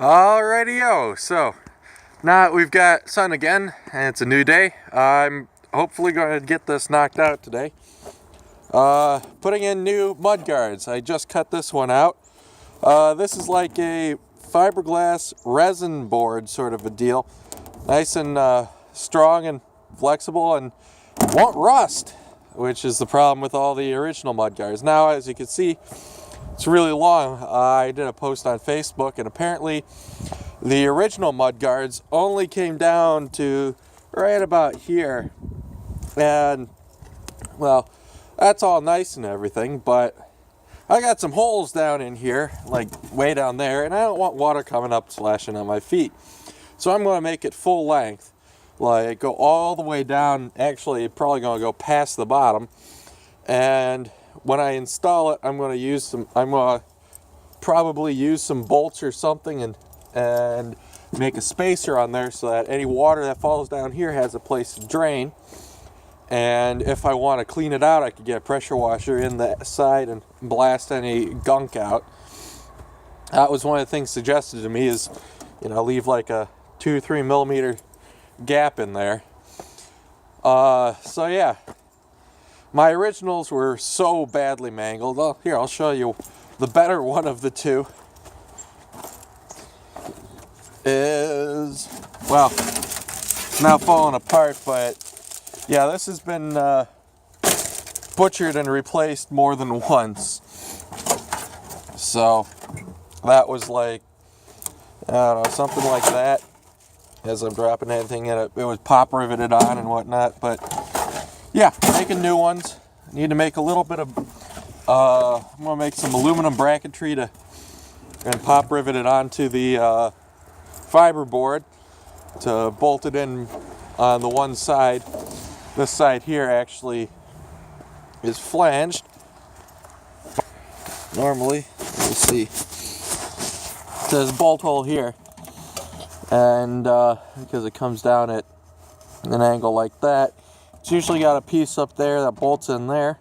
Alrighty-o, so now we've got sun again and it's a new day. I'm hopefully going to get this knocked out today. Putting in new mud guards. I just cut this one out. This is like a fiberglass resin board sort of a deal. Nice and strong and flexible and won't rust, which is the problem with all the original mud guards. Now, as you can see, it's really long. I did a post on Facebook, and apparently the original mud guards only came down to right about here. And, well, that's all nice and everything, but I got some holes down in here, like way down there, and I don't want water coming up splashing on my feet. So I'm going to make it full length, like go all the way down, actually probably going to go past the bottom. And when I install it, I'm going to probably use some bolts or something and make a spacer on there so that any water that falls down here has a place to drain. And if I want to clean it out, I could get a pressure washer in the side and blast any gunk out. That was one of the things suggested to me, is, leave like a 2-3 millimeter gap in there. So yeah. My originals were so badly mangled. Oh, here, I'll show you the better one of the two. Is, well, it's now falling apart, but yeah, this has been butchered and replaced more than once. So that was like, I don't know, something like that. As I'm dropping anything in it, it was pop riveted on and whatnot, but yeah, making new ones. Need to make a little bit of, I'm going to make some aluminum bracketry and pop rivet it onto the fiber board to bolt it in on the one side. This side here actually is flanged. Normally, let's see, there's a bolt hole here, and because it comes down at an angle like that, it's usually got a piece up there that bolts in there.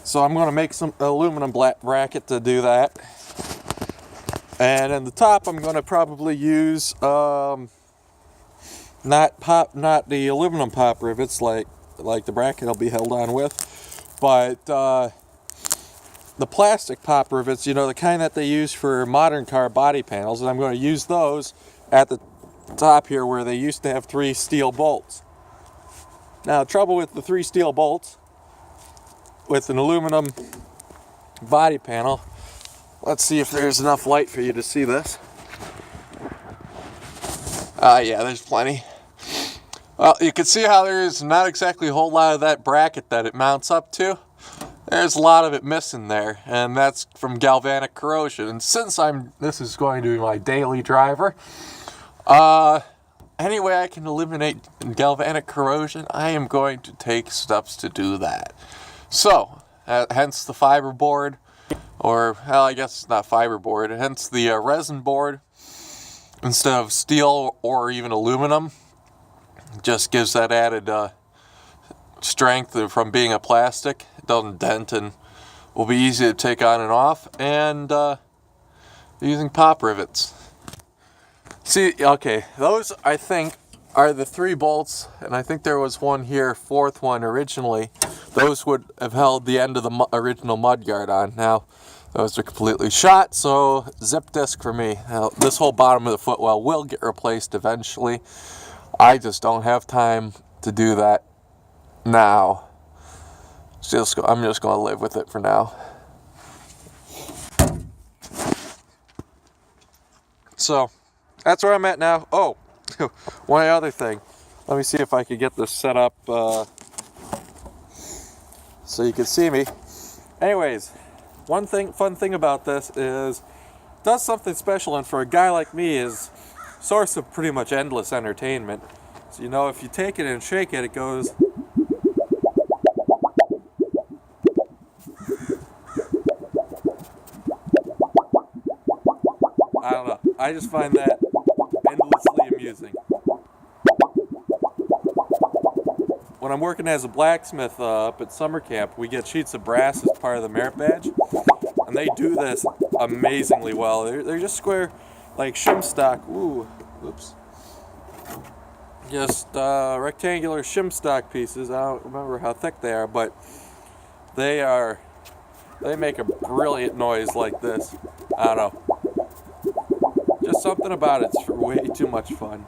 So I'm going to make some aluminum bracket to do that. And in the top, I'm going to probably use not the aluminum pop rivets like the bracket will be held on with, but the plastic pop rivets, the kind that they use for modern car body panels. And I'm going to use those at the top here where they used to have 3 steel bolts. Now, the trouble with the 3 steel bolts with an aluminum body panel, let's see if there's enough light for you to see this. Yeah, there's plenty. Well, you can see how there's not exactly a whole lot of that bracket that it mounts up to. There's a lot of it missing there, and that's from galvanic corrosion. And since this is going to be my daily driver, any way I can eliminate galvanic corrosion, I am going to take steps to do that. So, hence the fiber board, or, well, I guess it's not fiber board, hence the resin board instead of steel or even aluminum. Just gives that added strength from being a plastic. It doesn't dent and will be easy to take on and off. And using pop rivets. See, okay, those I think are the 3 bolts, and I think there was one here, 4th one originally. Those would have held the end of the original mud guard on. Now, those are completely shot, so zip disc for me. Now, this whole bottom of the footwell will get replaced eventually. I just don't have time to do that now. I'm just going to live with it for now. So, that's where I'm at now. Oh, one other thing. Let me see if I can get this set up so you can see me. Anyways, fun thing about this is it does something special, and for a guy like me is source of pretty much endless entertainment. So, if you take it and shake it, it goes. I don't know. I just find that endlessly amusing. When I'm working as a blacksmith up at summer camp, we get sheets of brass as part of the merit badge, and they do this amazingly well. They're just square like shim stock. Ooh, oops. Just rectangular shim stock pieces. I don't remember how thick they are, but they make a brilliant noise like this. I don't know. Just something about it's way too much fun.